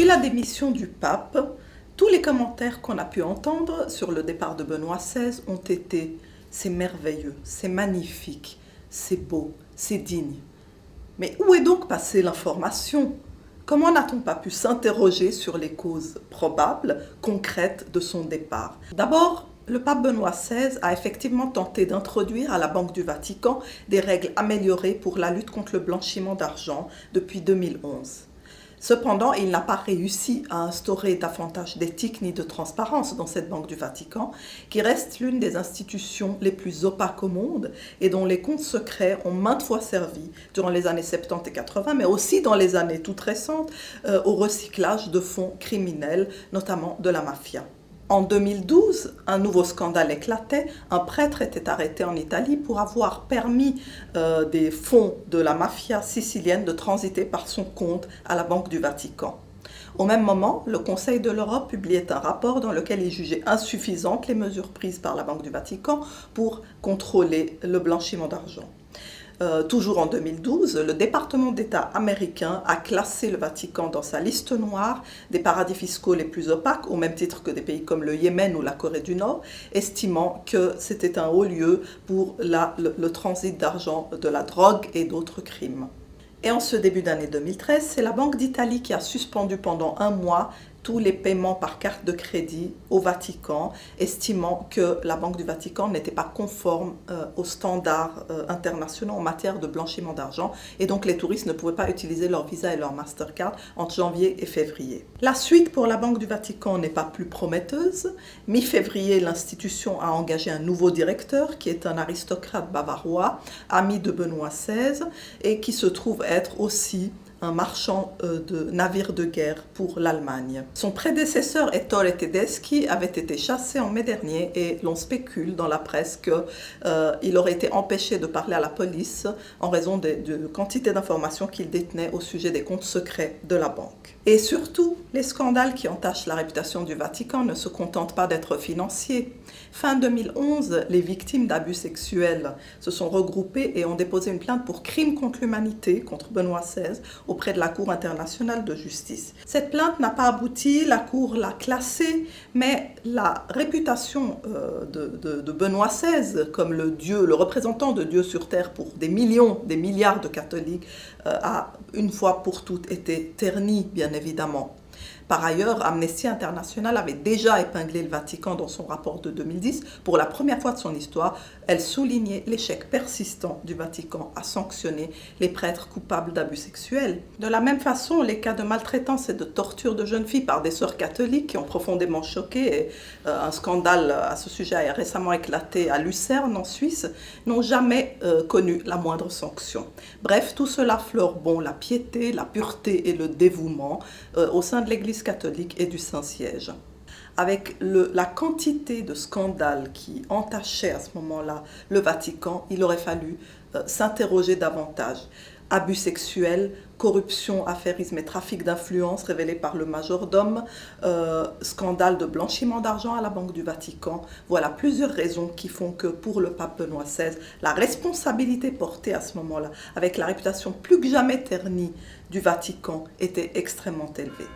Depuis la démission du pape, tous les commentaires qu'on a pu entendre sur le départ de Benoît XVI ont été « c'est merveilleux, c'est magnifique, c'est beau, c'est digne ». Mais où est donc passée l'information? Comment n'a-t-on pas pu s'interroger sur les causes probables, concrètes de son départ? D'abord, le pape Benoît XVI a effectivement tenté d'introduire à la Banque du Vatican des règles améliorées pour la lutte contre le blanchiment d'argent depuis 2011. Cependant, il n'a pas réussi à instaurer davantage d'éthique ni de transparence dans cette Banque du Vatican, qui reste l'une des institutions les plus opaques au monde et dont les comptes secrets ont maintes fois servi, durant les années 70 et 80, mais aussi dans les années toutes récentes, au recyclage de fonds criminels, notamment de la mafia. En 2012, un nouveau scandale éclatait. Un prêtre était arrêté en Italie pour avoir permis des fonds de la mafia sicilienne de transiter par son compte à la Banque du Vatican. Au même moment, le Conseil de l'Europe publiait un rapport dans lequel il jugeait insuffisantes les mesures prises par la Banque du Vatican pour contrôler le blanchiment d'argent. Toujours en 2012, le département d'État américain a classé le Vatican dans sa liste noire des paradis fiscaux les plus opaques, au même titre que des pays comme le Yémen ou la Corée du Nord, estimant que c'était un haut lieu pour le transit d'argent, de la drogue et d'autres crimes. Et en ce début d'année 2013, c'est la Banque d'Italie qui a suspendu pendant un mois tous les paiements par carte de crédit au Vatican, estimant que la Banque du Vatican n'était pas conforme aux standards internationaux en matière de blanchiment d'argent et donc les touristes ne pouvaient pas utiliser leur Visa et leur Mastercard entre janvier et février. La suite pour la Banque du Vatican n'est pas plus prometteuse. Mi-février, l'institution a engagé un nouveau directeur qui est un aristocrate bavarois, ami de Benoît XVI et qui se trouve être aussi un marchand de navires de guerre pour l'Allemagne. Son prédécesseur Ettore Tedeschi avait été chassé en mai dernier et l'on spécule dans la presse qu'il aurait été empêché de parler à la police en raison de quantité d'informations qu'il détenait au sujet des comptes secrets de la banque. Et surtout, les scandales qui entachent la réputation du Vatican ne se contentent pas d'être financiers. Fin 2011, les victimes d'abus sexuels se sont regroupées et ont déposé une plainte pour crime contre l'humanité, contre Benoît XVI, auprès de la Cour internationale de justice. Cette plainte n'a pas abouti, la Cour l'a classée, mais la réputation de Benoît XVI comme le représentant de Dieu sur terre pour des millions, des milliards de catholiques, a une fois pour toutes été ternie, bien évidemment. Par ailleurs, Amnesty International avait déjà épinglé le Vatican dans son rapport de 2010. Pour la première fois de son histoire, elle soulignait l'échec persistant du Vatican à sanctionner les prêtres coupables d'abus sexuels. De la même façon, les cas de maltraitance et de torture de jeunes filles par des sœurs catholiques qui ont profondément choqué, et un scandale à ce sujet a récemment éclaté à Lucerne, en Suisse, n'ont jamais connu la moindre sanction. Bref, tout cela fleure bon la piété, la pureté et le dévouement au sein de l'Église catholique et du Saint-Siège. Avec la quantité de scandales qui entachaient à ce moment-là le Vatican, il aurait fallu s'interroger davantage. Abus sexuels, corruption, affairisme et trafic d'influence révélés par le majordome, scandale de blanchiment d'argent à la Banque du Vatican. Voilà plusieurs raisons qui font que pour le pape Benoît XVI, la responsabilité portée à ce moment-là, avec la réputation plus que jamais ternie du Vatican, était extrêmement élevée.